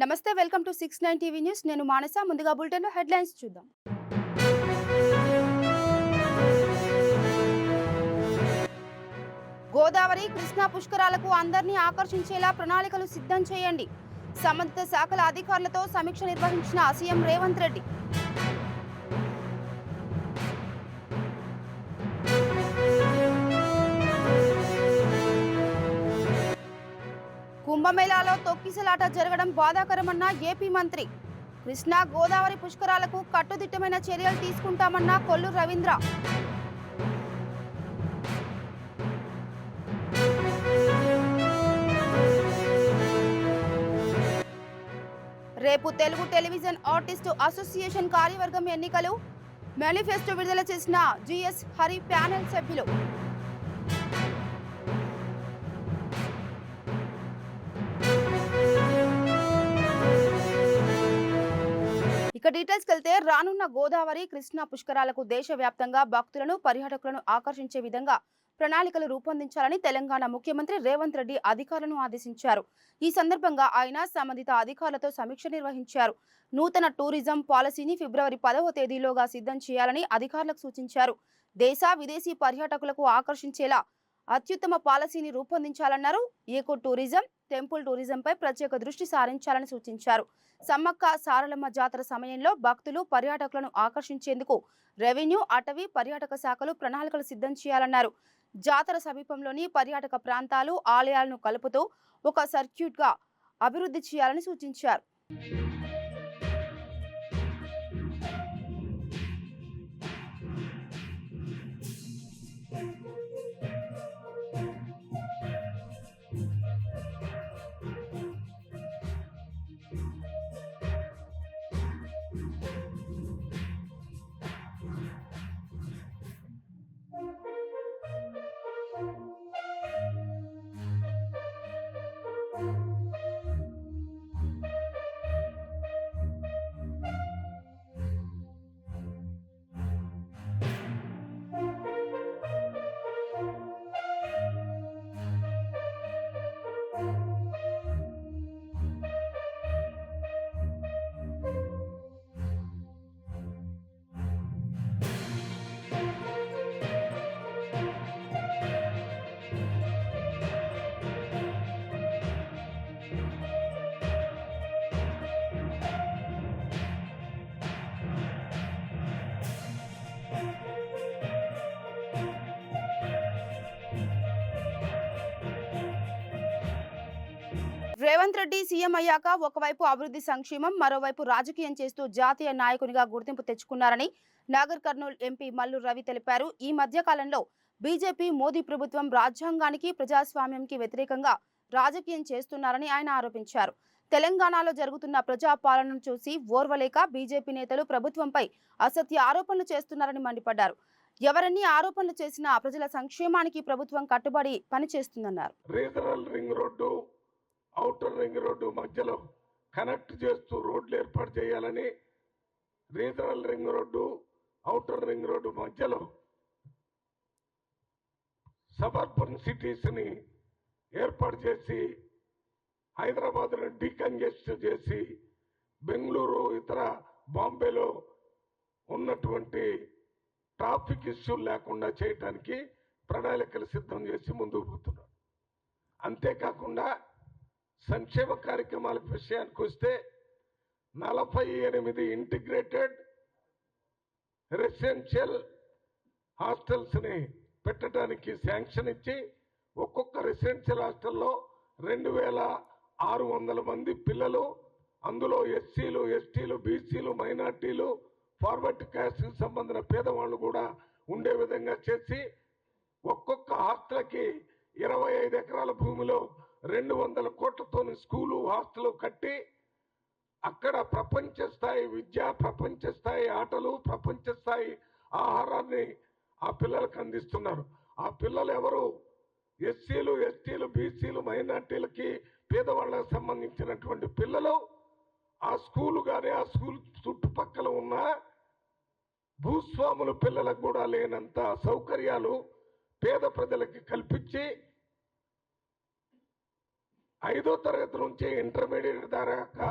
నమస్తే, welcome to 69 TV news. నేను మానస. ముందుగా బులెటిన్ లో హెడ్లైన్స్ చూద్దాం. గోదావరి కృష్ణా పుష్కరాలకు అందరినీ ఆకర్షించేలా ప్రణాళికలు సిద్ధం చేయండి. సంబంధిత శాఖల అధికారులతో సమీక్ష నిర్వహించిన సీఎం రేవంత్ రెడ్డి. కుంభమేళాలో తొక్కిసలాట జరగడం బాధాకరమన్న ఏపీ మంత్రి. కృష్ణా గోదావరి పుష్కరాలకు కట్టుదిట్టమైన చర్యలు తీసుకుంటామన్న కొల్లు రవీంద్ర. రేపు తెలుగు టెలివిజన్ ఆర్టిస్టు అసోసియేషన్ కార్యవర్గం ఎన్నికలు. మేనిఫెస్టో విడుదల చేసిన జిఎస్ హరి ప్యానెల్ సభ్యులు. ఇక డీటెయిల్స్కి వెళ్తే, రానున్న గోదావరి కృష్ణా పుష్కరాలకు దేశవ్యాప్తంగా భక్తులను పర్యాటకులను ఆకర్షించే విధంగా ప్రణాళికలు రూపొందించాలని తెలంగాణ ముఖ్యమంత్రి రేవంత్ రెడ్డి అధికారులను ఆదేశించారు. ఈ సందర్భంగా ఆయన సంబంధిత అధికారులతో సమీక్ష నిర్వహించారు. నూతన టూరిజం పాలసీని ఫిబ్రవరి 10వ తేదీలోగా సిద్ధం చేయాలని అధికారులకు సూచించారు. దేశ విదేశీ పర్యాటకులకు ఆకర్షించేలా అత్యుత్తమ పాలసీని రూపొందించాలన్నారు. ఈకో టూరిజం, టెంపుల్ టూరిజంపై ప్రత్యేక దృష్టి సారించాలని సూచించారు. సమ్మక్క సారలమ్మ జాతర సమయంలో భక్తులు పర్యాటకులను ఆకర్షించేందుకు రెవెన్యూ, అటవీ, పర్యాటక శాఖలు ప్రణాళికలు సిద్ధం చేయాలన్నారు. జాతర సమీపంలోని పర్యాటక ప్రాంతాలు, ఆలయాలను కలుపుతూ ఒక సర్క్యూట్గా అభివృద్ధి చేయాలని సూచించారు. రేవంత్ రెడ్డి సీఎం అయ్యాక ఒకవైపు అభివృద్ధి సంక్షేమం, మరోవైపు రాజకీయం చేస్తూ జాతీయ నాయకునిగా గుర్తింపు తెచ్చుకున్నారని నాగర్ కర్నూల్ ఎంపీ మల్లు రవి తెలిపారు. ఈ మధ్య కాలంలో బీజేపీ, మోదీ ప్రభుత్వం రాజ్యాంగానికి, ప్రజాస్వామ్యంకి వ్యతిరేకంగా రాజకీయం చేస్తున్నారని ఆయన ఆరోపించారు. తెలంగాణలో జరుగుతున్న ప్రజాపాలనను చూసి ఓర్వలేక బీజేపీ నేతలు ప్రభుత్వంపై అసత్య ఆరోపణలు చేస్తున్నారని మండిపడ్డారు. ఎవరన్నీ ఆరోపణలు చేసినా ప్రజల సంక్షేమానికి ప్రభుత్వం కట్టుబడి పనిచేస్తుందన్నారు. ఔటర్ రింగ్ రోడ్డు మధ్యలో కనెక్ట్ చేస్తూ రోడ్లు ఏర్పాటు చేయాలని, regional ring road, outer ring road మధ్యలో సబర్బన్ సిటీస్ని ఏర్పాటు చేసి హైదరాబాద్ను డీకంజెస్ట్ చేసి బెంగళూరు, ఇతర బాంబేలో ఉన్నటువంటి ట్రాఫిక్ ఇష్యూ లేకుండా చేయడానికి ప్రణాళికలు సిద్ధం చేసి ముందుకు పోతున్నారు. అంతేకాకుండా సంక్షేమ కార్యక్రమాల విషయానికి వస్తే 48 ఇంటిగ్రేటెడ్ రెసిడెన్షియల్ హాస్టల్స్ని పెట్టడానికి శాంక్షన్ ఇచ్చి, ఒక్కొక్క రెసిడెన్షియల్ హాస్టల్లో 2600 మంది పిల్లలు, అందులో ఎస్సీలు, ఎస్టీలు, బీసీలు, మైనార్టీలు, ఫార్వర్డ్ క్యాస్ట్కి సంబంధించిన పేదవాళ్ళు కూడా ఉండే విధంగా చేసి, ఒక్కొక్క హాస్టల్కి 25 ఎకరాల భూమిలో 200 కోట్లతో స్కూలు, హాస్టల్ కట్టి అక్కడ ప్రపంచ స్థాయి విద్య, ప్రపంచ స్థాయి ఆటలు, ప్రపంచ స్థాయి ఆహారాన్ని ఆ పిల్లలకు అందిస్తున్నారు. ఆ పిల్లలు ఎవరు? ఎస్సీలు, ఎస్టీలు, బీసీలు, మైనార్టీలకి, పేదవాళ్ళకి సంబంధించినటువంటి పిల్లలు. ఆ స్కూలు కానీ ఆ స్కూల్ చుట్టుపక్కల ఉన్న భూస్వాముల పిల్లలకు కూడా లేనంత సౌకర్యాలు పేద ప్రజలకి కల్పించి 5వ తరగతి నుంచి ఇంటర్మీడియట్ దాకా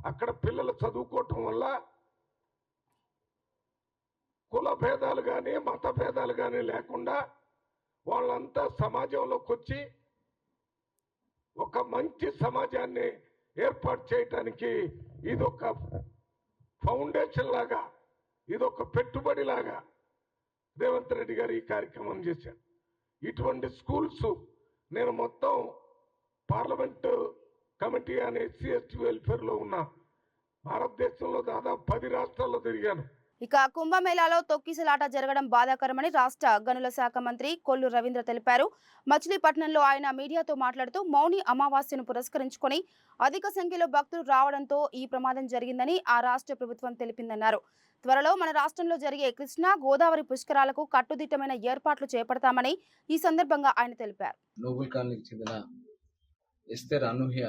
అక్కడ పిల్లలు చదువుకోవటం వల్ల కుల భేదాలు కానీ మత భేదాలు కానీ లేకుండా వాళ్ళంతా సమాజంలోకి వచ్చి ఒక మంచి సమాజాన్ని ఏర్పాటు చేయటానికి ఇదొక ఫౌండేషన్ లాగా, ఇదొక పెట్టుబడి లాగా రేవంత్ రెడ్డి గారు ఈ కార్యక్రమం చేశారు. ఇటువంటి స్కూల్స్ నేను మొత్తం పార్లమెంటు కమిటీ అనే ఎస్సీ ఎస్టీ వెల్ఫేర్లో ఉన్న భారతదేశంలో దాదాపు 10 రాష్ట్రాల్లో తిరిగాను. ఇక కుంభమేళాలో తొక్కిసలాట జరగడం బాధాకరమని రాష్ట్ర గనుల శాఖ మంత్రి కొల్లు రవీంద్ర తెలిపారు. మచిలీపట్నంలో ఆయన మీడియాతో మాట్లాడుతూ మౌని అమావాస్యను పురస్కరించుకొని అధిక సంఖ్యలో భక్తులు రావడంతో ఈ ప్రమాదం జరిగిందని ఆ రాష్ట్ర ప్రభుత్వం తెలిపిందన్నారు. త్వరలో మన రాష్ట్రంలో జరిగే కృష్ణా గోదావరి పుష్కరాలకు కట్టుదిట్టమైన ఏర్పాట్లు చేపడతామని ఈ సందర్భంగా ఆయన తెలిపారు. నోబుల్ కాలనీకి చెందిన ఎస్తేర్ అనూహ్య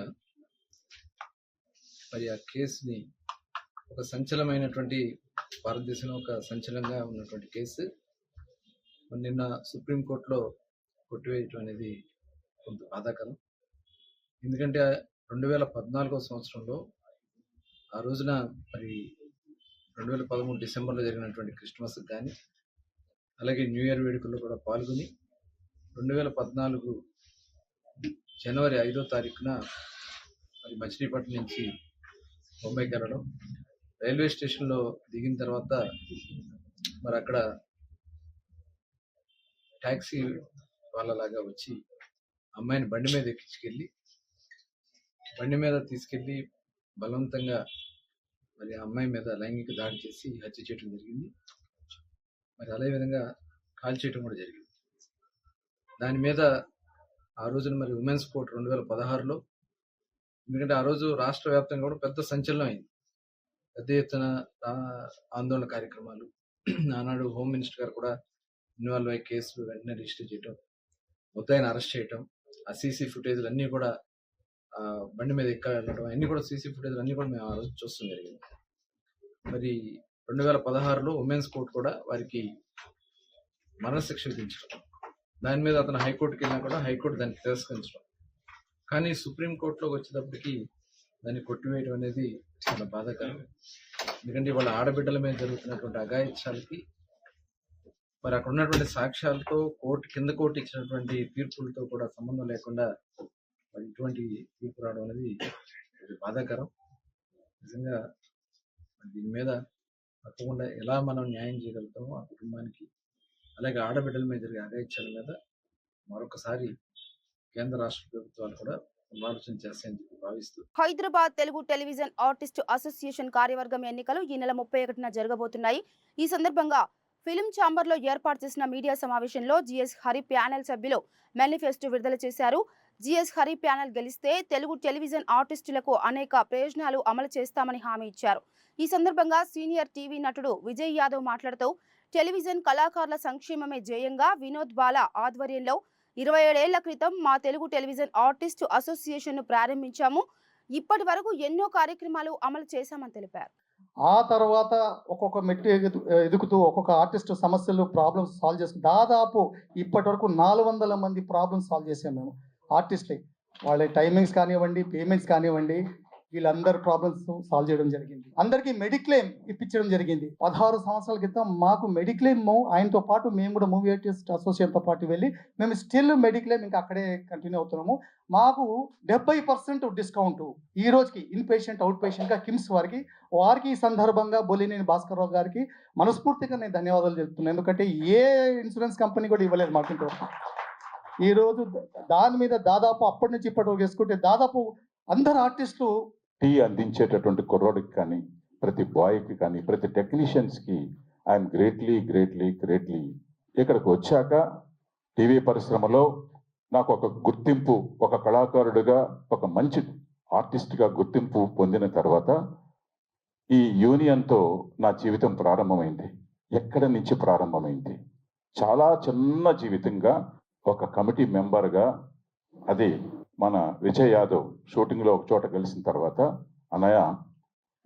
మరి ఆ కేసుని ఒక సంచలనమైనటువంటి భారతదేశంలో ఒక సంచలనంగా ఉన్నటువంటి కేసు నిన్న సుప్రీంకోర్టులో కొట్టివేయటం అనేది కొంత బాధాకరం. ఎందుకంటే 2014 సంవత్సరంలో ఆ రోజున మరి 2013 డిసెంబర్లో జరిగినటువంటి క్రిస్మస్ కానీ అలాగే న్యూ ఇయర్ వేడుకల్లో కూడా పాల్గొని 2014 జనవరి 5వ తారీఖున మరి మచిలీపట్నం నుంచి ముంబైకి వెళ్ళడం, రైల్వే స్టేషన్లో దిగిన తర్వాత మరి అక్కడ ట్యాక్సీ వాళ్ళలాగా వచ్చి అమ్మాయిని బండి మీద ఎక్కించుకెళ్ళి బండి మీద తీసుకెళ్ళి బలవంతంగా మరి ఆ అమ్మాయి మీద లైంగిక దాడి చేసి హత్య చేయడం జరిగింది. మరి అదేవిధంగా కాల్ చేయడం కూడా జరిగింది. దాని మీద ఆ రోజున మరి ఉమెన్స్ కోర్ట్ 2016లో, ఎందుకంటే ఆ రోజు రాష్ట్ర వ్యాప్తంగా కూడా పెద్ద సంచలనం అయింది, పెద్ద ఎత్తున ఆందోళన కార్యక్రమాలు. ఆనాడు హోమ్ మినిస్టర్ గారు కూడా ఇన్వాల్వ్ అయ్యే కేసులు వెంటనే రిజిస్టర్ చేయటం, ముద్దాయిని అరెస్ట్ చేయటం, ఆ సీసీ ఫుటేజ్లు అన్నీ కూడా బండి మీద వెళ్ళడం అన్నీ కూడా సీసీ ఫుటేజ్లు అన్నీ కూడా మేము ఆ రోజు చూస్తాం జరిగింది. మరి 2016లో ఉమెన్స్ కోర్టు కూడా వారికి మరణశిక్ష విధించడం, దాని మీద అతను హైకోర్టుకి వెళ్ళినా కూడా హైకోర్టు దాన్ని తిరస్కరించడం, కానీ సుప్రీంకోర్టులోకి వచ్చేటప్పటికి దాన్ని కొట్టివేయడం అనేది చాలా బాధాకరం. ఎందుకంటే వాళ్ళ ఆడబిడ్డల మీద జరుగుతున్నటువంటి అఘాయిత్యాలకి మరి అక్కడ ఉన్నటువంటి సాక్ష్యాలతో కింద కోర్టు ఇచ్చినటువంటి తీర్పులతో కూడా సంబంధం లేకుండా మరి ఇటువంటి తీర్పు రావడం అనేది బాధాకరం. నిజంగా దీని మీద తప్పకుండా ఎలా మనం న్యాయం చేయగలుగుతామో ఆ కుటుంబానికి, అలాగే ఆడబిడ్డల మీద జరిగే అఘాయిత్యాల మీద మరొకసారి కేంద్ర రాష్ట్ర ప్రభుత్వాలు కూడా ఆలోచన చేస్తాయని భావిస్తూ Hyderabad Telugu television artist association కార్యవర్గం ఎన్నికలు ఈ నెల 31న జరగబోతున్నాయి. ఈ సందర్భంగా ఫిలిం ఛాంబర్ లో ఏర్పాటు చేసిన మీడియా సమావేశంలో జిఎస్ హరి ప్యానెల్ సభ్యులు మేనిఫెస్టో విడుదల చేశారు. జిఎస్ హరి ప్యానెల్ గెలిస్తే తెలుగు టెలివిజన్ ఆర్టిస్టులకు అనేక ప్రయోజనాలు అమలు చేస్తామని హామీ ఇచ్చారు. ఈ సందర్భంగా సీనియర్ టీవీ నటుడు విజయ్ యాదవ్ మాట్లాడుతూ టెలివిజన్ కళాకారుల సంక్షేమమే ధ్యేయంగా వినోద్ బాలా ఆధ్వర్యంలో 27 ఏళ్ల క్రితం మా తెలుగు టెలివిజన్ ఆర్టిస్ట్ అసోసియేషన్ ను ప్రారంభించాము. ఇప్పటి వరకు ఎన్నో కార్యక్రమాలు అమలు చేశామని తెలిపారు. ఆ తర్వాత ఒక్కొక్క మెట్టు ఎదుగుతూ ఒక్కొక్క ఆర్టిస్ట్ సమస్యలు ప్రాబ్లమ్స్ సాల్వ్ చేసుకుని దాదాపు ఇప్పటి వరకు 400 మంది ప్రాబ్లమ్స్ సాల్వ్ చేసాం మేము ఆర్టిస్ట్లే. వాళ్ళ టైమింగ్స్ కానివ్వండి, పేమెంట్స్ కానివ్వండి, వీళ్ళందరూ ప్రాబ్లమ్స్ సాల్వ్ చేయడం జరిగింది. అందరికీ మెడిక్లెయిమ్ ఇప్పించడం జరిగింది. 16 సంవత్సరాల క్రితం మాకు మెడిక్లెయిమ్, ఆయనతో పాటు మేము కూడా మూవీ ఆర్టిస్ట్ అసోసియేషన్తో పాటు వెళ్ళి మేము స్టిల్ మెడిక్లెయిమ్ ఇంకా అక్కడే కంటిన్యూ అవుతున్నాము. మాకు 70% డిస్కౌంట్ ఈ రోజుకి ఇన్ పేషెంట్, అవుట్ పేషెంట్గా కిమ్స్ వారికి ఈ సందర్భంగా బొలినేని భాస్కర్ రావు గారికి మనస్ఫూర్తిగా నేను ధన్యవాదాలు చెప్తున్నాను. ఎందుకంటే ఏ ఇన్సూరెన్స్ కంపెనీ కూడా ఇవ్వలేదు మాకు ఇంతవరకు. ఈరోజు దాని మీద దాదాపు అప్పటి నుంచి ఇప్పటి వరకు వేసుకుంటే దాదాపు అందరు ఆర్టిస్టులు టీ అందించేటటువంటి కుర్రోడికి కానీ, ప్రతి బాయ్కి కానీ, ప్రతి టెక్నీషియన్స్కి ఐఎమ్ గ్రేట్లీ ఇక్కడికి వచ్చాక టీవీ పరిశ్రమలో నాకు ఒక గుర్తింపు, ఒక కళాకారుడిగా, ఒక మంచి ఆర్టిస్ట్గా గుర్తింపు పొందిన తర్వాత ఈ యూనియన్తో నా జీవితం ప్రారంభమైంది. ఎక్కడి నుంచి ప్రారంభమైంది? చాలా చిన్న జీవితంగా ఒక కమిటీ మెంబర్గా, అది మన విజయ్ యాదవ్ షూటింగ్లో ఒక చోట కలిసిన తర్వాత, అన్నయ్య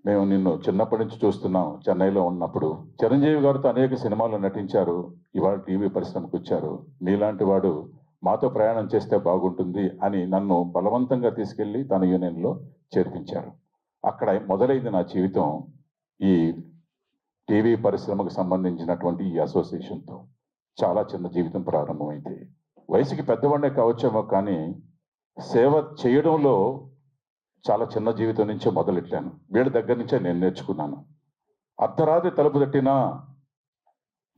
మేము నిన్ను చిన్నప్పటి నుంచి చూస్తున్నాం, చెన్నైలో ఉన్నప్పుడు చిరంజీవి గారితో అనేక సినిమాల్లో నటించారు, ఇవాళ టీవీ పరిశ్రమకు వచ్చారు, మీలాంటి వాడు మాతో ప్రయాణం చేస్తే బాగుంటుంది అని నన్ను బలవంతంగా తీసుకెళ్లి తన యూనియన్లో చేర్పించారు. అక్కడ మొదలైంది నా జీవితం ఈ టీవీ పరిశ్రమకు సంబంధించినటువంటి ఈ అసోసియేషన్తో. చాలా చిన్న జీవితం ప్రారంభమైంది. వయసుకి పెద్దవాడే కావచ్చేమో కానీ సేవ చేయడంలో చాలా చిన్న జీవితం నుంచే మొదలెట్టాను. వీళ్ళ దగ్గర నుంచే నేను నేర్చుకున్నాను. అర్ధరాత్రి తలుపు తట్టినా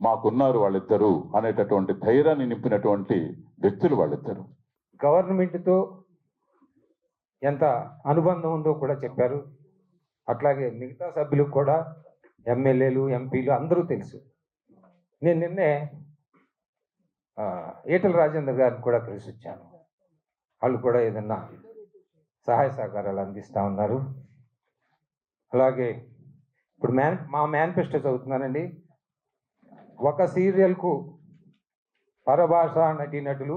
మాకున్నారు వాళ్ళిద్దరూ అనేటటువంటి ధైర్యాన్ని నింపినటువంటి వ్యక్తులు వాళ్ళిద్దరు. గవర్నమెంట్తో ఎంత అనుబంధం ఉందో కూడా చెప్పారు. అట్లాగే మిగతా సభ్యులకు కూడా ఎమ్మెల్యేలు, ఎంపీలు అందరూ తెలుసు. నేను నిన్నే ఈటల రాజేందర్ గారిని కూడా కలిసి వచ్చాను. వాళ్ళు కూడా ఏదన్నా సహాయ సహకారాలు అందిస్తూ ఉన్నారు. అలాగే ఇప్పుడు మా మేనిఫెస్టో చదువుతున్నానండి. ఒక సీరియల్కు పరభాషా నటీనటులు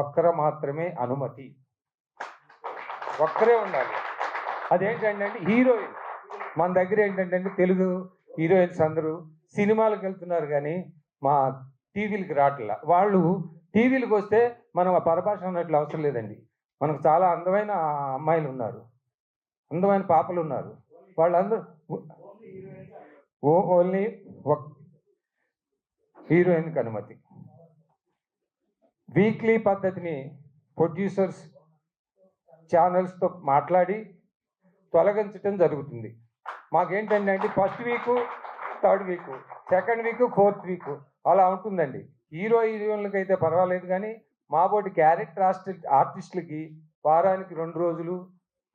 ఒక్కరు మాత్రమే అనుమతి. ఒక్కరే ఉండాలి. అదేంటంటే హీరోయిన్. మన దగ్గర ఏంటంటే తెలుగు హీరోయిన్స్ అందరూ సినిమాలకు వెళ్తున్నారు కానీ మా టీవీలకి రావట్లా. వాళ్ళు టీవీలకు వస్తే మనం ఆ పరభాష నటులు అవసరం లేదండి. మనకు చాలా అందమైన అమ్మాయిలు ఉన్నారు, అందమైన పాపలు ఉన్నారు. వాళ్ళందరూ ఓన్లీ హీరోయిన్కి అనుమతి. వీక్లీ పద్ధతిని ప్రొడ్యూసర్స్ ఛానల్స్తో మాట్లాడి తొలగించడం జరుగుతుంది. మాకేంటంటే first week, third week, second week, fourth week అలా ఉంటుందండి. హీరోయిన్లకి అయితే పర్వాలేదు కానీ మా బోటి క్యారెక్టర్ ఆర్టిస్టులకి వారానికి 2 రోజులు,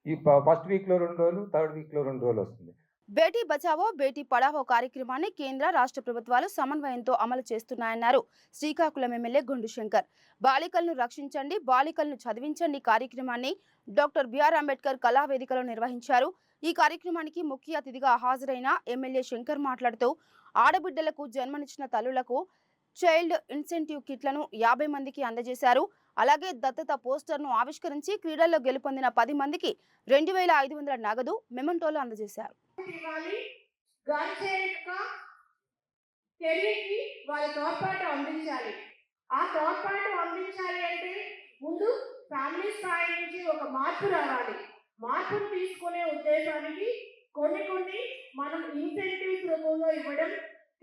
ఈ ఫస్ట్ వీక్లో 2 రోజులు, థర్డ్ వీక్లో 2 రోజులు వస్తుంది. బేటీ బచావో బేటీ పడావో కార్యక్రమాన్ని కేంద్ర రాష్ట్ర ప్రభుత్వాలు సమన్వయంతో అమలు చేస్తున్నాయన్నారు శ్రీకాకుళం ఎమ్మెల్యే గుండు శంకర్. బాలికలను రక్షించండి, బాలికలను చదివించండి కార్యక్రమాన్ని డాక్టర్ బిఆర్ అంబేద్కర్ కళావేదికలో నిర్వహించారు. ఈ కార్యక్రమానికి ముఖ్య అతిథిగా హాజరైన ఎమ్మెల్యే శంకర్ మాట్లాడుతూ ఆడబిడ్డలకు జన్మనిచ్చిన తల్లులకు చైల్డ్ ఇన్సెంటివ్ కిట్లను 50 మందికి అందజేశారు. అలాగే దత్తత పోస్టర్ను ఆవిష్కరించి క్రీడల్లో గెలుపొందిన 10 మందికి 2500 నగదు మెమంటోలు అందజేశారు. వాళ్ళ తోడ్పాటు అందించాలి. ఆ తోడ్పాటు అందించాలి అంటే ముందు ఫ్యామిలీ స్థాయి నుంచి ఒక మార్పు రావాలి. మార్పును తీసుకునే ఉద్దేశానికి కొన్ని మనం ఇన్సెంటివ్స్ రూపంలో ఇవ్వడం,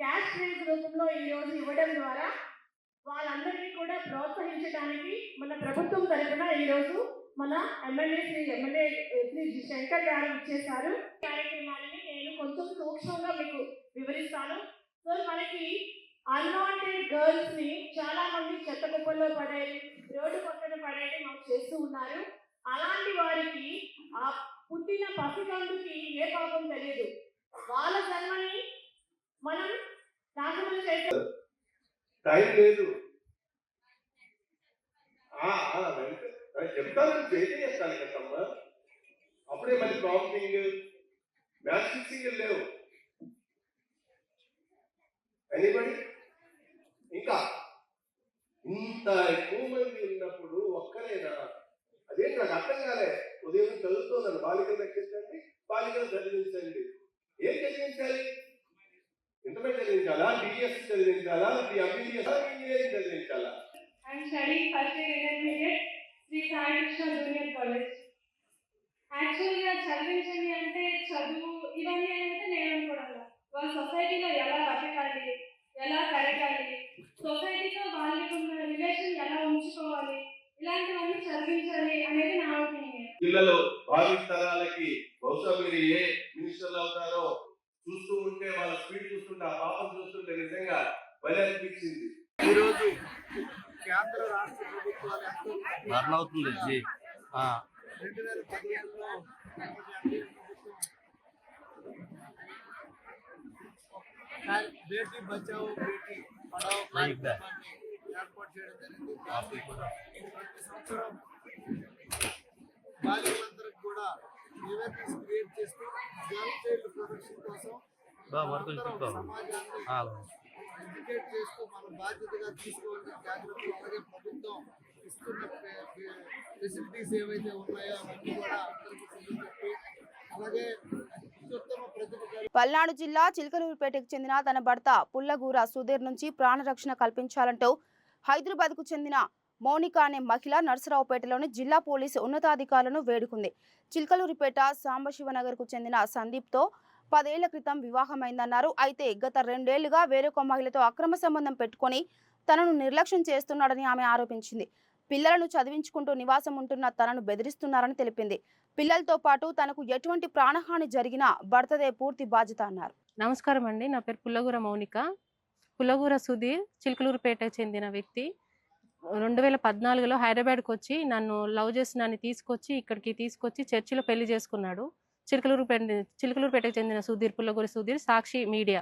క్యాష్ ప్రైజ్ రూపంలో ఈరోజు ఇవ్వడం ద్వారా వాళ్ళందరినీ కూడా ప్రోత్సహించడానికి మన ప్రభుత్వం తరఫున ఈరోజు మన ఎమ్మెల్యే శ్రీ శంకర్ గారు ఇచ్చేశారు. కార్యక్రమాలని నేను కొంచెం సూక్ష్మంగా మీకు వివరిస్తాను. సో మనకి అన్వాంటెడ్ గర్ల్స్ ని చాలా మంది చెత్త కుప్పల్లో పడేది, రోడ్డు పక్కన పడేది మాకు చేస్తూ ఉన్నారు. అలాంటి వారికి ఆ పుట్టిన పసికందుకి ఏ పాపం తెలియదు. వాళ్ళ జన్మని మనం నాశనం చేసే టైం లేదు. చెప్తాను, చేస్తాను కదమ్మా. అప్పుడే మరి ప్రాంప్టింగ్, మ్యాథ్స్ ఫిక్సింగ్ లేవు. ఎనీబడి ఇంకా ఇంత ఎక్కువ మంది ఉన్నప్పుడు ఒక్కరేనా? అదేంటి నాకు అర్థం కాలే. ఉదయం చదువుతున్నాను, బాలికలు రక్షించండి, బాలికలు చదివించండి. ఏం చదివించాలి? ఇంటర్మీడియట్ చదివించాలా, డిఎస్ చదివించాలా, ఎంబీబీఎస్, ఇంజనీరింగ్ చదివించాలా? I'm studying first year intermediate Sri Sai Krishna Junior College. Actually చదివించండి అంటే చదువు ఇవన్నీ అంటే నేను అనుకోవడం. వాళ్ళ సొసైటీలో ఎలా బతకాలి, ఎలా పెరగాలి, సొసైటీతో వాళ్ళకి ఉన్న రిలేషన్ ఎలా ఉంచుకోవాలి, ఇలాంటివన్నీ చదివించాలి అనేది నా ఒపీనియన్. పిల్లలు భావితరాలకి బహుశా మీరు ఏ మినిస్టర్లు అవుతారో చూస్తూ ఉంటే, వాళ్ళ స్పీడ్ చూస్తుంటే, ఆ పాపం చూస్తుంటే నిజంగా భలే అనిపించింది. ఈరోజు కేంద్ర రాష్ట్ర ప్రభుత్వాలు అవుతుంది 2015లో బేటీ బచావో బేటీ పడావో కార్యక్రమాన్ని ఏర్పాటు చేయడం జరిగింది. ప్రతి సంవత్సరం బాలికలందరికీ కూడా అవేర్నెస్ క్రియేట్ చేస్తూ గర్ల్ చైల్డ్ ప్రొటెక్షన్ కోసం సమాజాన్ని ఎడ్యుకేట్ చేస్తూ మన బాధ్యతగా తీసుకోవాల్సిన జాగ్రత్తలు, అలాగే ప్రభుత్వం ఇస్తున్న ఫెసిలిటీస్ ఏవైతే ఉన్నాయో అవన్నీ కూడా అందరికీ తెలియజెప్పి, అలాగే అత్యుత్తమ ప్రతిభ. పల్నాడు జిల్లా చిలకలూరుపేటకు చెందిన తన భర్త పుల్లగూర సుధీర్ నుంచి ప్రాణరక్షణ కల్పించాలంటూ హైదరాబాద్కు చెందిన మౌనిక అనే మహిళ నర్సరావుపేటలోని జిల్లా పోలీసు ఉన్నతాధికారులను వేడుకుంది. చిల్కలూరిపేట సాంబశివనగర్కు చెందిన సందీప్తో 10 ఏళ్ల క్రితం వివాహమైందన్నారు. అయితే గత 2 ఏళ్లుగా వేరొక మహిళతో అక్రమ సంబంధం పెట్టుకొని తనను నిర్లక్ష్యం చేస్తున్నాడని ఆమె ఆరోపించింది. పిల్లలను చదివించుకుంటూ నివాసం ఉంటున్న తనను బెదిరిస్తున్నారని తెలిపింది. పిల్లలతో పాటు తనకు ఎటువంటి ప్రాణహాని జరిగినా భర్తదే పూర్తి బాధ్యత అన్నారు. నమస్కారం అండి. నా పేరు పుల్లగూర మౌనిక. పుల్లగూర సుధీర్ చిలుకలూరుపేటకు చెందిన వ్యక్తి 2014లో హైదరాబాద్కి వచ్చి నన్ను లవ్ చేసి నన్ను ఇక్కడికి తీసుకొచ్చి చర్చిలో పెళ్లి చేసుకున్నాడు. చిలుకలూరుపేటకు చెందిన సుధీర్, పుల్లగూర సుధీర్, సాక్షి మీడియా.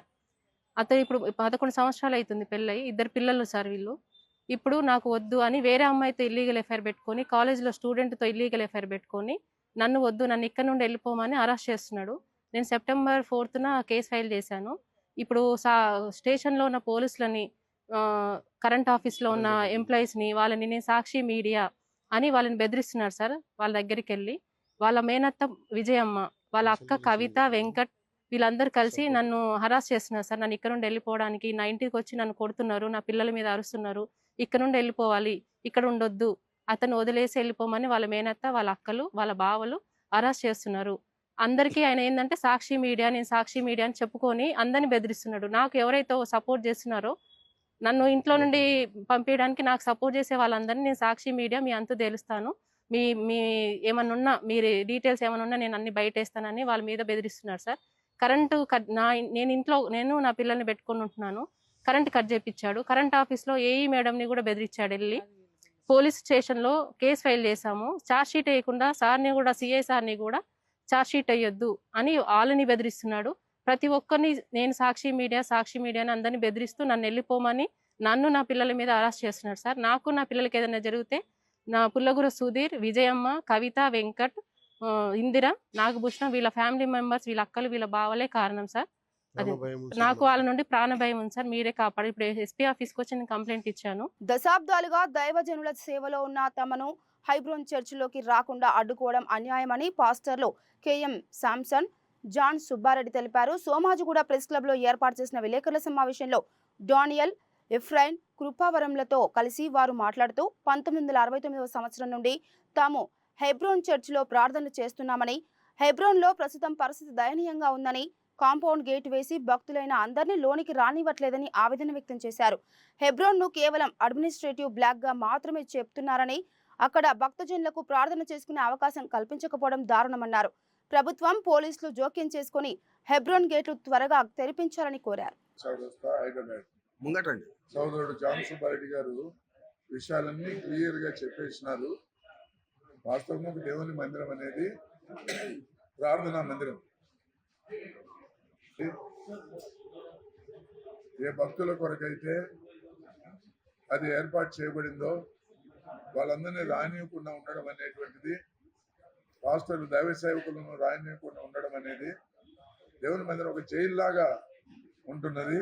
అతను ఇప్పుడు 11 సంవత్సరాలు అవుతుంది పెళ్ళయి. 2 పిల్లలు సార్ వీళ్ళు. ఇప్పుడు నాకు వద్దు అని వేరే అమ్మాయితో ఇల్లీగల్ ఎఫైర్ పెట్టుకొని, కాలేజ్లో స్టూడెంట్తో ఇల్లీగల్ ఎఫైర్ పెట్టుకొని నన్ను వద్దు, నన్ను ఇక్కడ నుండి వెళ్ళిపోమని అరెస్ట్ చేస్తున్నాడు. నేను సెప్టెంబర్ 4న కేసు ఫైల్ చేశాను. ఇప్పుడు స్టేషన్లో ఉన్న పోలీసులని, కరెంట్ ఆఫీస్లో ఉన్న ఎంప్లాయీస్ని, వాళ్ళని నేను సాక్షి మీడియా అని వాళ్ళని బెదిరిస్తున్నారు సార్. వాళ్ళ దగ్గరికి వెళ్ళి వాళ్ళ మేనత్త విజయమ్మ, వాళ్ళ అక్క కవిత, వెంకట్ వీళ్ళందరూ కలిసి నన్ను హరాస్ చేస్తున్నారు సార్. నన్ను ఇక్కడ నుండి వెళ్ళిపోవడానికి, నా ఇంటికి వచ్చి నన్ను కొడుతున్నారు, నా పిల్లల మీద అరుస్తున్నారు. ఇక్కడ నుండి వెళ్ళిపోవాలి, ఇక్కడ ఉండొద్దు, అతను వదిలేసి వెళ్ళిపోమని వాళ్ళ మేనత్త, వాళ్ళ అక్కలు, వాళ్ళ బావలు అరెస్ట్ చేస్తున్నారు. అందరికీ ఆయన ఏంటంటే సాక్షి మీడియా, నేను సాక్షి మీడియా అని చెప్పుకొని అందరిని బెదిరిస్తున్నాడు. నాకు ఎవరైతే సపోర్ట్ చేస్తున్నారో, నన్ను ఇంట్లో నుండి పంపించడానికి నాకు సపోర్ట్ చేసే వాళ్ళందరినీ నేను సాక్షి మీడియా మీ అంతు తెలుస్తాను, మీ మీ ఏమన్నా ఉన్నా, మీరు డీటెయిల్స్ ఏమైనా ఉన్నా నేను అన్ని బయటేస్తానని వాళ్ళ మీద బెదిరిస్తున్నారు సార్. కరెంటు నేను నా పిల్లల్ని పెట్టుకొని ఉంటున్నాను. కరెంట్ కట్ చేయించాడు. కరెంట్ ఆఫీస్లో ఏఈ మేడంని కూడా బెదిరించాడు. వెళ్ళి పోలీస్ స్టేషన్లో కేసు ఫైల్ చేశాము. ఛార్జ్ షీట్ వేయకుండా సార్ని కూడా, సిఐ సార్ని కూడా ఛార్జ్ షీట్ వేయొద్దు అని వాళ్ళని బెదిరిస్తున్నాడు. ప్రతి ఒక్కరిని నేను సాక్షి మీడియాని అందరినీ బెదిరిస్తూ నన్ను వెళ్ళిపోమని నన్ను, నా పిల్లల మీద అరెస్ట్ చేస్తున్నాడు సార్. నాకు నా పిల్లలకి ఏదైనా జరిగితే నా పుల్లగూర సుధీర్, విజయమ్మ, కవిత, వెంకట్, ఇందిర, నాగభూషణం వీళ్ళ ఫ్యామిలీ మెంబర్స్, వీళ్ళ అక్కలు, వీళ్ళ బావలే కారణం సార్. అది నాకు వాళ్ళ నుండి ప్రాణ భయం ఉంది సార్. మీరే కాపాడు. ఇప్పుడు ఎస్పీ ఆఫీస్కి వచ్చి నేను కంప్లైంట్ ఇచ్చాను. దశాబ్దాలుగా దైవజనుల సేవలో ఉన్న తమను హైబ్రోన్ చర్చిలోకి రాకుండా అడ్డుకోవడం అన్యాయమని పాస్టర్లు కేఎం శాంసన్, జాన్ సుబ్బారెడ్డి తెలిపారు. సోమాజిగూడ ప్రెస్ క్లబ్ లో ఏర్పాటు చేసిన విలేకరుల సమావేశంలో డానియల్, ఎఫ్రైన్, కృపావరంలతో కలిసి వారు మాట్లాడుతూ 1969వ సంవత్సరం నుండి తాము హెబ్రోన్ చర్చిలో ప్రార్థనలు చేస్తున్నామని, హెబ్రోన్లో ప్రస్తుతం పరిస్థితి దయనీయంగా ఉందని, కాంపౌండ్ గేట్ వేసి భక్తులైన అందరినీ లోనికి రానివ్వట్లేదని ఆవేదన వ్యక్తం చేశారు. హెబ్రోన్ను కేవలం అడ్మినిస్ట్రేటివ్ బ్లాక్ గా మాత్రమే చెప్తున్నారని, అక్కడ భక్తజనులకు ప్రార్థన చేసుకునే అవకాశం కల్పించకపోవడం దారుణమన్నారు. ప్రభుత్వం, పోలీసులు జోక్యం చేసుకుని హెబ్రోన్ గేట్లు త్వరగా తెరిపించాలని కోరారు. సోదరుడు జాన్ సుబ్బారెడ్డి గారు విషయాలన్నీ క్లియర్ గా చెప్పేసినారు. వాస్తవంగా దేవుని మందిరం అనేది ప్రార్థనా మందిరం. ఏ భక్తుల కొరకైతే అది ఏర్పాటు చేయబడిందో వాళ్ళందరినీ రానియకుండా ఉండడం అనేటువంటిది, పాస్టర్లు, దైవ సేవకులను రానియకుండా ఉండడం అనేది, దేవుని మందిరం ఒక జైలు లాగా ఉంటున్నది.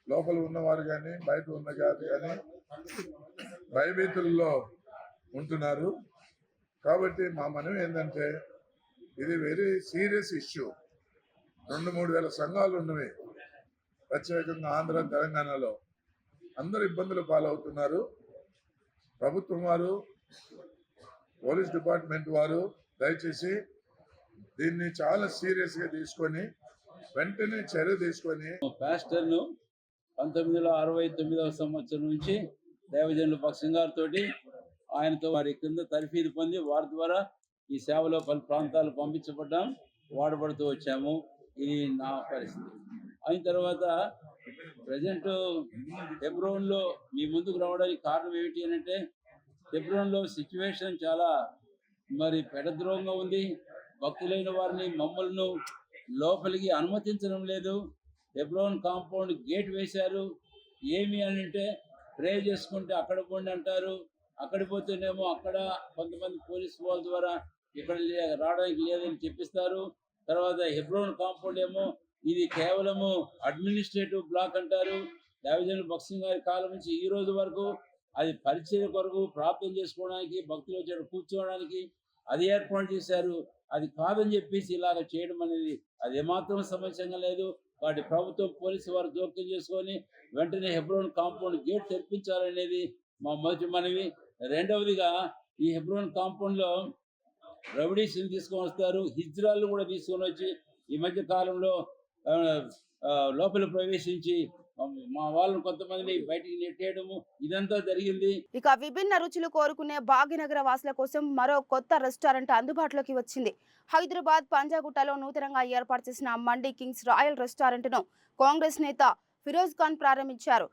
లోపల ఉన్నవారు కానీ బయట ఉన్న కానీ భయభీతుల్లో ఉంటున్నారు. కాబట్టి మా మనవి ఏంటంటే, ఇది వెరీ సీరియస్ ఇష్యూ. 2-3 వేల సంఘాలు ఉన్నవి ప్రత్యేకంగా ఆంధ్ర, తెలంగాణలో. అందరు ఇబ్బందులు పాలవుతున్నారు. ప్రభుత్వం వారు, పోలీస్ డిపార్ట్మెంట్ వారు దయచేసి దీన్ని చాలా సీరియస్ గా తీసుకొని వెంటనే చర్య తీసుకొని. పాస్టర్ను 1969వ సంవత్సరం నుంచి దైవజనుల పక్షం గారితో ఆయనతో వారి కింద తర్ఫీదు పొంది వారి ద్వారా ఈ సేవలో పలు ప్రాంతాలు పంపించబడ్డాం, వాడబడుతూ వచ్చాము. ఇది నా పరిస్థితి. అయిన తర్వాత ప్రజెంట్ హెబ్రోన్లో మీ ముందుకు రావడానికి కారణం ఏమిటి అని అంటే, హెబ్రోన్లో సిచ్యువేషన్ చాలా పెడద్రోహంగా ఉంది. భక్తులైన వారిని, మమ్మల్ని లోపలికి అనుమతించడం లేదు. హెబ్రోన్ కాంపౌండ్ గేట్ వేశారు. ఏమి అని అంటే, ప్రే చేసుకుంటే అక్కడ పోండి అంటారు. అక్కడ పోతేనేమో అక్కడ కొంతమంది పోలీసు వాళ్ళ ద్వారా ఇక్కడ రావడానికి లేదని చెప్పిస్తారు. తర్వాత హెబ్రోన్ కాంపౌండ్ ఏమో ఇది కేవలము అడ్మినిస్ట్రేటివ్ బ్లాక్ అంటారు. దైవజనుల భక్సింగ్ గారి కాలం నుంచి ఈ రోజు వరకు అది పరిచయ కొరకు, ప్రార్థన చేసుకోవడానికి, భక్తులు వచ్చి కూర్చోవడానికి అది ఏర్పాటు చేశారు. అది కాదని చెప్పేసి ఇలాగ చేయడం అనేది అది ఏమాత్రం సమంజసంగా లేదు. వాటి ప్రభుత్వం, పోలీసు వారు జోక్యం చేసుకొని వెంటనే హెబ్రోన్ కాంపౌండ్ గేట్ తెరిపించాలనేది మా మొదటి మనవి. రెండవదిగా ఈ హెబ్రోన్ కాంపౌండ్లో రౌడీస్ని తీసుకొని వస్తారు, హిజ్రాలు కూడా తీసుకొని వచ్చి ఈ మధ్య కాలంలో లోపల ప్రవేశించి మా వాళ్ళని కొంతమందిని బయటికి నెట్టేయడము ఇదంతా జరిగింది. ఇక విభిన్న రుచులు కోరుకునే భాగ్యనగర వాసుల కోసం మరో కొత్త రెస్టారెంట్ అందుబాటులోకి వచ్చింది. హైదరాబాద్ పంజాగుట్టలో నూతనంగా ఏర్పాటు చేసిన మండీ కింగ్స్ రాయల్ రెస్టారెంట్ ను కాంగ్రెస్ నేత ఫిరోజ్ ఖాన్ ప్రారంభించారు.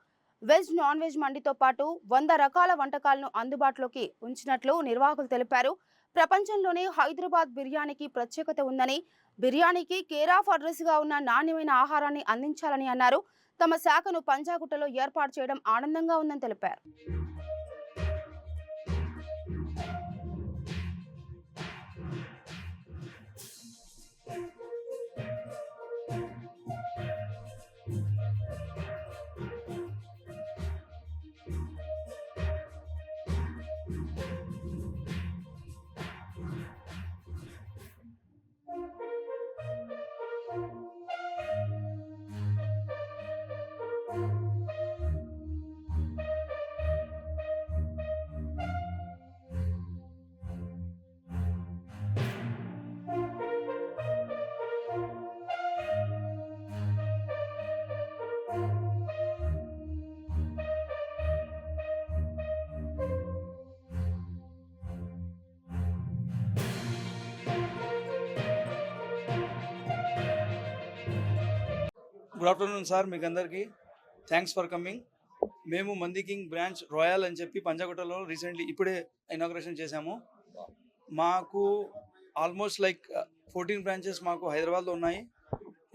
వెజ్ నాన్ వెజ్ మండితో పాటు 100 రకాల వంటకాలను అందుబాటులోకి ఉంచినట్లు నిర్వాహకులు తెలిపారు. ప్రపంచంలోనే హైదరాబాద్ బిర్యానీకి ప్రత్యేకత ఉందని, బిర్యానీకి కేర్ ఆఫ్ అడ్రస్ గా ఉన్న నాణ్యమైన ఆహారాన్ని అందించాలని అన్నారు. తమ శాఖను పంజాగుట్టలో ఏర్పాటు చేయడం ఆనందంగా ఉందని తెలిపారు. గుడ్ ఆఫ్టర్నూన్ సార్, మీకు అందరికీ థ్యాంక్స్ ఫర్ కమింగ్. మేము మంది కింగ్ బ్రాంచ్ రాయల్ అని చెప్పి పంజాగుట్టలో రీసెంట్లీ ఇప్పుడే ఇనాగ్రేషన్ చేశాము. మాకు ఆల్మోస్ట్ లైక్ 14 బ్రాంచెస్ మాకు హైదరాబాద్లో ఉన్నాయి.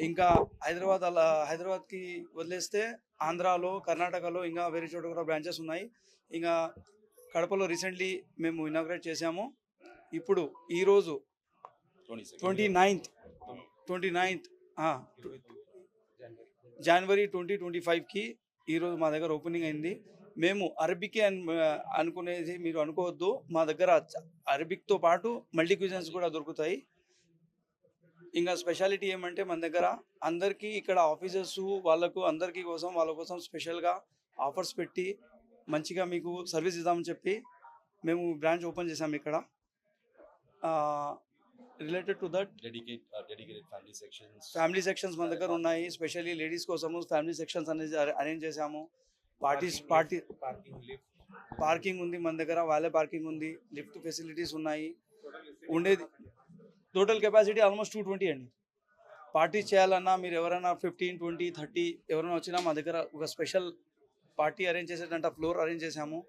ఇంకా హైదరాబాద్కి వదిలేస్తే ఆంధ్రాలో, కర్ణాటకలో, ఇంకా వేరే చోట కూడా బ్రాంచెస్ ఉన్నాయి. ఇంకా కడపలో రీసెంట్లీ మేము ఇనాగ్రేట్ చేశాము. ఇప్పుడు ఈరోజు 29th జనవరి 2025కి ఈరోజు మా దగ్గర ఓపెనింగ్ అయింది. మేము అరబికే అనుకునేది మీరు అనుకోవద్దు, మా దగ్గర అరబిక్తో పాటు మల్టీ క్యూజన్స్ కూడా దొరుకుతాయి. ఇంకా స్పెషాలిటీ ఏమంటే మన దగ్గర అందరికీ ఇక్కడ ఆఫీసర్స్ అందరికీ వాళ్ళ కోసం స్పెషల్గా ఆఫర్స్ పెట్టి మంచిగా మీకు సర్వీస్ ఇద్దామని చెప్పి మేము బ్రాంచ్ ఓపెన్ చేసాము ఇక్కడ. Related to that dedicated family sections మన దగ్గర ఉన్నాయి. స్పెషల్లీ లేడీస్ కోసము ఫ్యామిలీ సెక్షన్స్ అనేది అరేంజ్ చేసాము. పార్కింగ్ ఉంది మన దగ్గర, వాలే పార్కింగ్ ఉంది, లిఫ్ట్ ఫెసిలిటీస్ ఉన్నాయి. ఉండేది టోటల్ కెపాసిటీ ఆల్మోస్ట్ 220 అండి. పార్టీ చేయాలన్నా మీరు ఎవరైనా 15, 20, 30 ఎవరైనా వచ్చినా మా దగ్గర ఒక స్పెషల్ పార్టీ అరేంజ్ చేసేటంట ఫ్లోర్ అరేంజ్ చేసాము.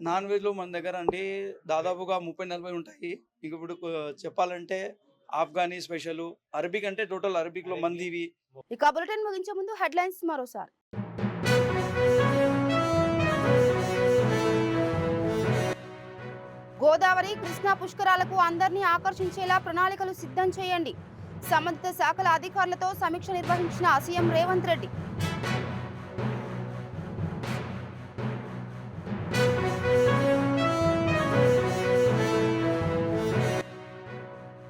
నాన్ వెజ్లో మన దగ్గర అండి దాదాపుగా 30-40 ఉంటాయి. ఇంక ఇప్పుడు చెప్పాలంటే ఆఫ్ఘనీ స్పెషల్, అరబిక్ అంటే టోటల్ అరబిక్లో మందివి. ఇక బులెటిన్ ముగించే ముందు హెడ్లైన్స్ మరోసారి. గోదావరి, కృష్ణా పుష్కరాలకు అందరినీ ఆకర్షించేలా ప్రణాళికలు సిద్ధం చేయండి. సంబంధిత శాఖల అధికారులతో సమీక్ష నిర్వహించిన సీఎం రేవంత్ రెడ్డి.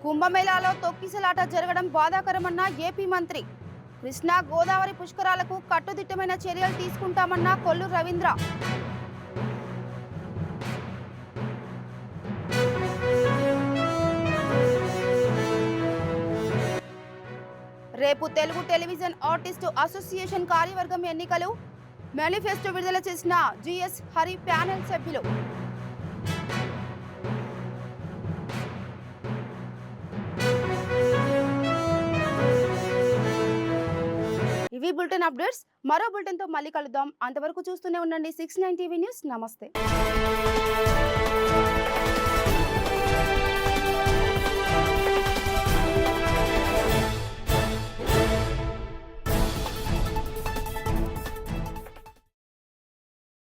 కుంభమేళాలో తొక్కిసలాట జరగడం బాధాకరమన్న ఏపీ మంత్రి. కృష్ణా గోదావరి పుష్కరాలకు కట్టుదిట్టమైన చర్యలు తీసుకుంటామన్న కొల్లు రవీంద్ర. రేపు తెలుగు టెలివిజన్ ఆర్టిస్టు అసోసియేషన్ కార్యవర్గం ఎన్నికలు. మేనిఫెస్టో విడుదల చేసిన జిఎస్ హరి ప్యానెల్ సభ్యులు. ఇవి బులెటిన్ అప్డేట్స్. మరో బులెటిన్తో మళ్ళీ కలుద్దాం. అంతవరకు చూస్తూనే ఉండండి 69 టీవీ న్యూస్. నమస్తే.